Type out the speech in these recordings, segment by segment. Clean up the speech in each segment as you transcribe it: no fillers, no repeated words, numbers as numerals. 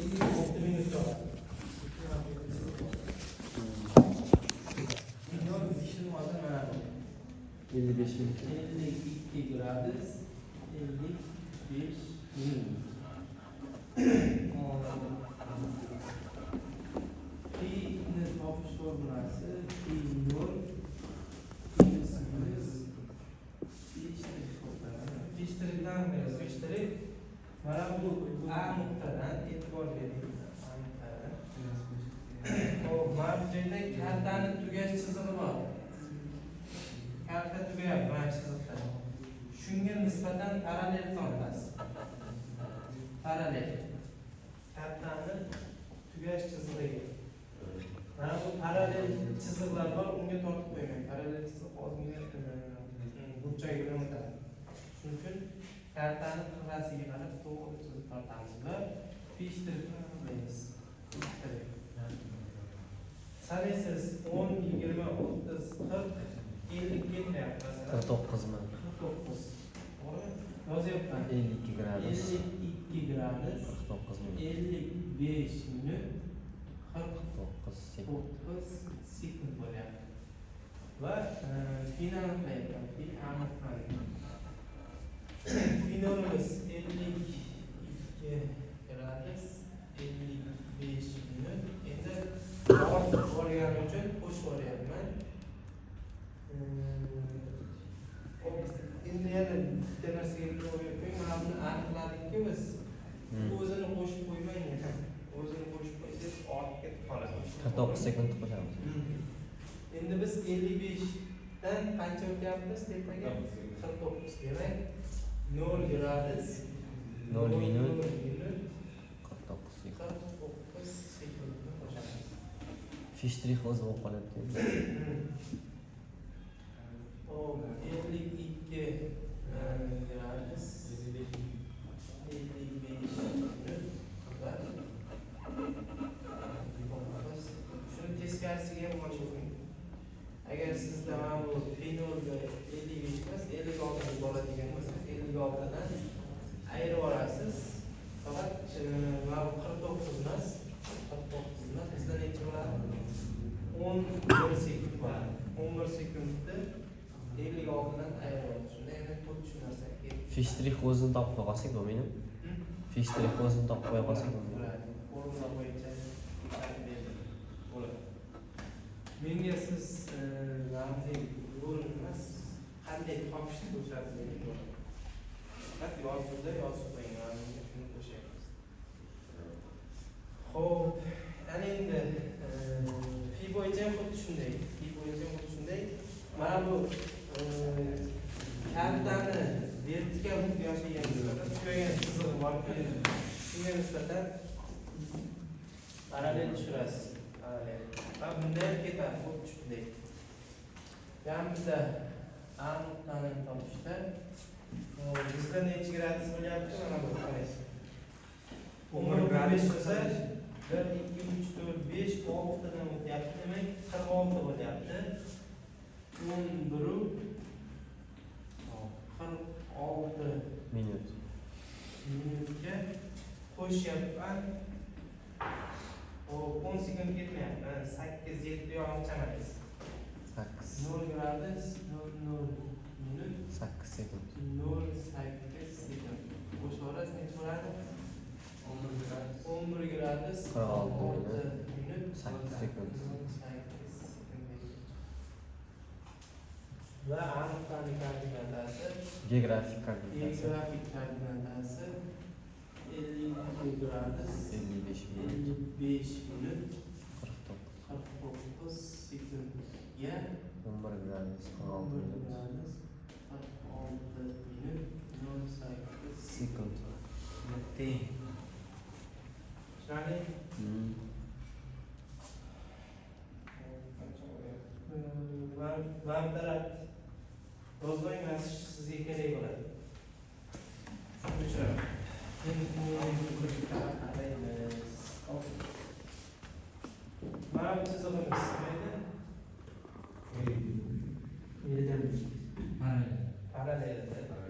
56 minut oladi. Minor ishni hozir mana bu. 55 minut. 52 gradus 55 minut. P'ni topish formulasi P0 Fishtirikdan biraz fishtirik. Mana bu A nuqtadan e'tibor bering. A nuqtadan. Hop, mana bu joyda kartani tugash chizig'i bor. Karta tugayapti mana chiziqda. Shunga nisbatan parallel tortasiz. Parallel. Kartani tugash chizig'iga. Mana bu parallel chiziqlar bor, unga tortib qo'ying. Parallel chiziq oldinga burchak bilan o'tadi. Shuning uchun kartani qirrasiga qarab to'g'ri chizib tortamiz va fishtirikni qilamiz. Sanaysiz 10, 20, 30, 40, 50 ketyapti masalan. 49 mi? 49. To'g'rimi? Yozyapman. 52 gradus. 52 gradus 49 minut. 55 minut 49 sekund. 49 sekund bo'lyapti. Va final qilyapman. Finalimiz 52 gradus 55 minut. Endi davom borgani uchun qo'shib boryapman. Endi yana bitta narsaga e'tibor bering. Mana buni aniqladikki biz o'zini qo'shib qo'ymang. O'zini qo'shib qo'ysangiz ortga ketib qoladi. 49 sekund qo'shamiz. Endi biz 55 dan qancha o'tyapmiz tepaga? 49. Demak 0 gradus 0 minut 49 sekund. 49 sekundni qo'shamiz. Fishtirih o'zi bo'lib qolyapti. Hop, 52 gradus 55 minut va shuni teskarisiga ham olib o'ting. Agar sizda mana bu fenolga 55 emas 56 bo'ladigan bo'lsa 56 dan ayirib olasiz. Faqat mana bu 49 emas, 49 emas, bizda necha bo'ladi? 11 sekund bo'ladi. 11 sekundni 56 dan ayirib olamiz. Shunda yana xuddi shu narsa. Fishtirih o'zini topib qo'ya qolsak bo'lmaydi. Fishtirih o'zini topib qo'ya qolsak bo'lmaydi. Formula bo'yicha bo'ladi. Menga siz ramziy yo'l emas, qanday topishni ko'rsatsangiz bo'ladi. Faqat yozuvda yozib qo'ying, menga shuni qo'shyapmiz. Xo'p, ana endi fi bo'yicha ham xuddi shunday. Mana bu kartani vertikal yoshiga nisbatan tugagan chizig'i bor-ku, shunga nisbatan parallel tushirasiz. Va bunda ham ketadi, xuddi shunday. Yani bizda A nuqtani topishda bizda necha gradus bo'lyapti? Mana bu qaraysiz. 10 gradus bo'lsa 1 2 3 4 5 6 dan o'tyapti. Demak 46 bo'lyapti. 11 46 minutga qo'shyapman. 10 sekund ketmayapti. 8 7 yo'q chamaysiz. 0 gradus 0 minut 8 sekund. 0,8 sekund. Qo'shib olasiz necha bo'ladi? 11 gradus 46 minut 8 sekund. Va aniqlik koordinatasi Geografik koordinatasi 52 gradus 55 minut 55 minut 49 sekundga 11 gradus 16 minut 46 minut 08 sekund. teng. Tushunarli? Vam taraf yozmang, mana sizga kerak bo'ladi. Shuning uchun endi bu qaraymiz. Mana bu chizig'imiz mayli. Parallel.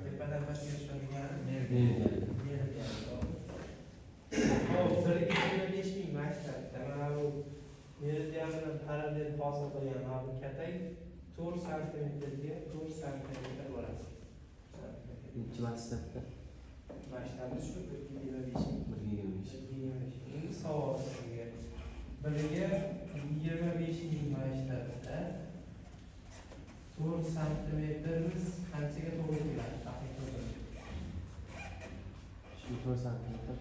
Tepadan pastga tushadigan meridian. 1,25 ming maktabda mana bu meridian bilan parallel hosil qilgan mana bu katay 4 santimetrga 4 santimetr bo'ladi. Ikki maktabda Maktabda shu 1,25 ming. 1,25. Endi savol sizga. Biriga 25 ming maktabda 4 santimetrimiz qanchaga to'g'ri keladi? Taxmin qilib. Shu 4 santimetr.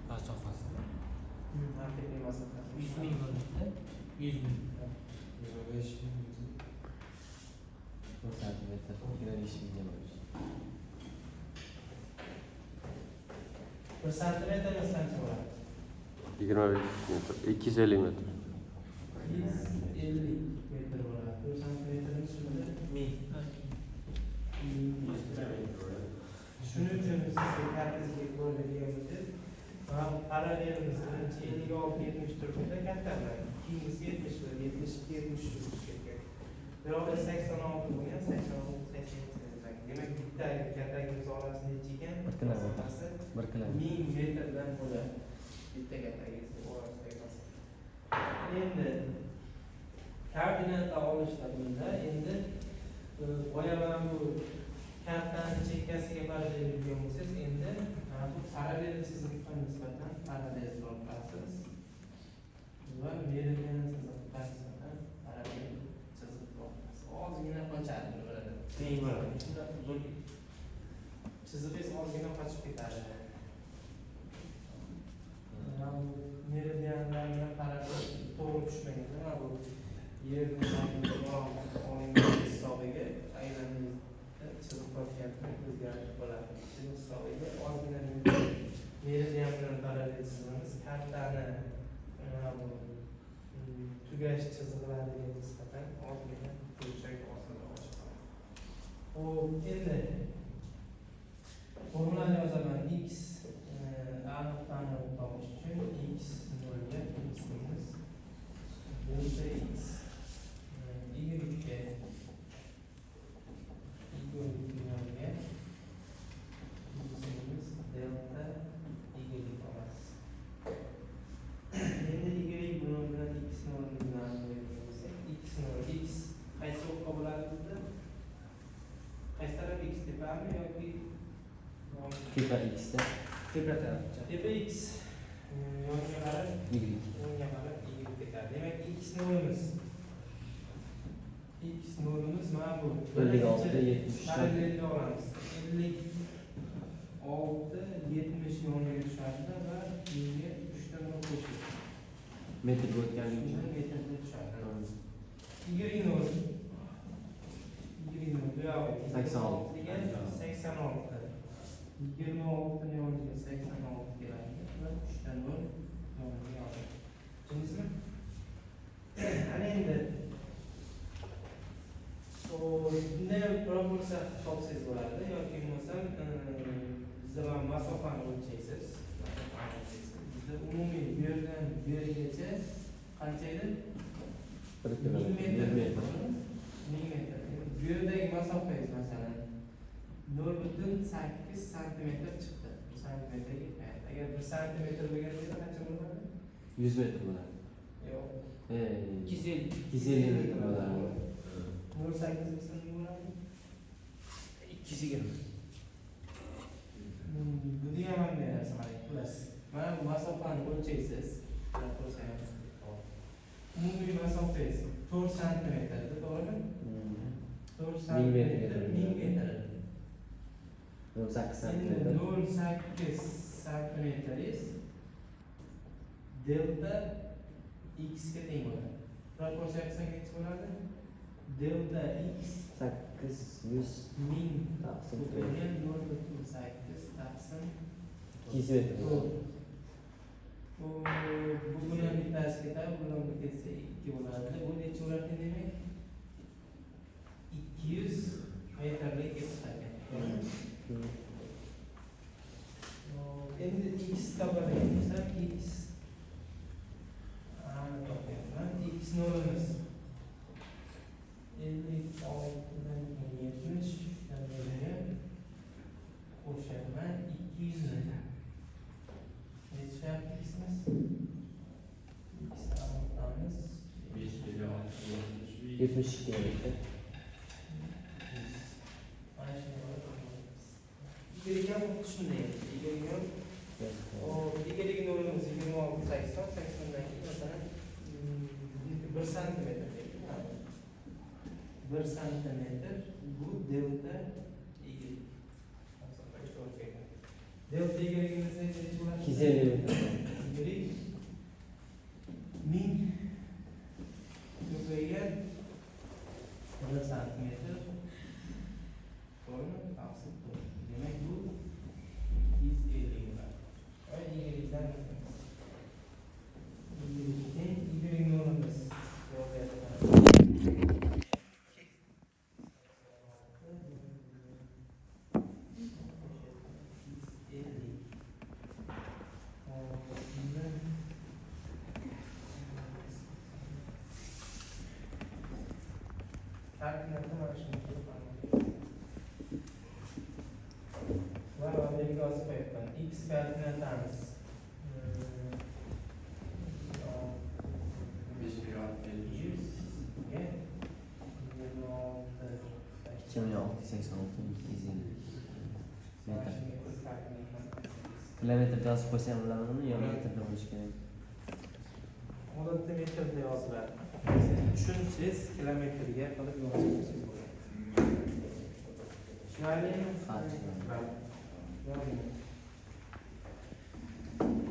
Masofasi. Haqiqiy masofasi 100 ming bo'ladi. 100 ming. 25 ming. 4 santimetr. 25 mingga bo'lish. 1 santimetr qancha bo'ladi? 25 metr, 250 metr. 250 metr bo'ladi. 4 santimetrimiz shunda 1000. Shuning uchun sizga kartizga ko'radiganimiz mana parallelimiz birinchi 56-74 da kattalar. Keyingisi 70 72-73 ketgan. Biroq 86 bo'lgan 86-88. Demak bitta kattagimiz orasida necha ekan? Masofasi 1 kilometr. 1000 metrdan bo'ladi. Bitta kattagingiz orasidagi masofa. Endi koordinata olishda bunda endi boya mana bu kartani chekkasiga parallel yurgan bo'lsangiz endi mana bu parallel chiziqqa nisbatan parallel tortasiz va meridian chiziqqa nisbatan parallel chiziq tortasiz. Ozgina qochadi bir-biridan. Teng bo'ladi. Shunda uzun chiziqingiz ozgina qochib ketadi. Mana bu meridianlar bilan parallel to'g'ri tushmaydi. Mana bu yerni olingan hisobiga aylaningizda chiziq qo'yishga o'zgarish bo'ladi. Chiziq hisobiga ozgina meridian bilan parallel chizamiz. Kartani mana bu tugash chiziqlariga nisbatan ozgina burchak ostida ochadi. Xo'p, endi formulani yozaman. X aniqlarni topish uchun x 0 ga x deymiz. Delta x y ga delta y olamiz. Endi y bilan x bilan x qaysi o'qqa bo'ladi bizda? Qaysi taraf x tepami yoki Tepa x da Tepa tarafcha. tepa x yonga qarab y. o'ngga qarab y ketadi. Demak x nolimiz mana bu 56 70 parallelni olamiz. 56 70 yoniga tushadi va y'ga 3 dan qo'shib Metrga o'tganlik uchun. metrga tushadi. Y nol bu yoqqa 86 degan 86. 26 ni yoniga 86 keladi va 3 dan 0 yoniga yozadi. Tushundingizmi? Ana endi bunday proporsiya topsangiz bo'ladi yoki bo'lmasam bizda masofani o'lchaysiz. Bizda umumiy bu yerdan bu yergacha qancha edi? 1 1000 kilometr. metr. 1000 metr. Bu yerdagi masofangiz masalan 0,8 santimetr chiqdi. 1 santimetrga yetmayapti. Agar 1 santimetr bo'lgan bo'lsa qancha bo'ladi? 100 metr bo'ladi. Yo'q. 250 metr bo'ladi. 0,8 bo'lsa nima bo'ladi? 220. Buni ham berasiz mana plus. Mana bu masofani o'lchaysiz. Umumiy masofangiz 4 santimetrda, to'g'rimi? 4 santimetr 1000 metr. 8 Endi santimetr. 0,8 santimetringiz delta x ga teng bo'ladi. Proporsiya qilsak necha bo'ladi? Delta x 800 1000 taqsim bo'lgan 0,8 taqsim 200 metr bo'ladi. bu bilan bittasi ketadi, bu bilan ketsa 2 bo'ladi. Bu necha bo'larkan demak? 200 metrlik ketadi. Endi x topadigan bo'lsak, x topyapman. X nolimiz 56 dan 70 dan berilyapti. Qo'shaman 200 metre. Necha yapmışsınız? İkisi anlatmamız. 72 metre. Mana shunday bo'ladi. Igiriga xuddi shunday. Igiriga igiriga o'rnimiz 26 80 80dan keyin masalan 1 santimetr deylik. 1 santimetr bu delta igirik. Delta igirigimiz necha bo'ladi? 250 metre. Igirik 1000 ko'paygan 1 santimetr. To'g'rimi? Taqsim to'g'ri. Demak bu 250 bo'ladi. Va igirikdan igirikni o'rnimiz yozyapman. Koordinatni mana shunday qilib va yerga yozib qo'yapman. X koordinatamiz 2686 metre. Kilometrda yozib qo'ysam bo'ladimi yo metrda bo'lishi kerak? Odatda metrda yoziladi. Tushunsiz kilometrga qilib yozib qo'ysangiz bo'ladi. Tushunarlimi? Ha, tushunarli. Yozing.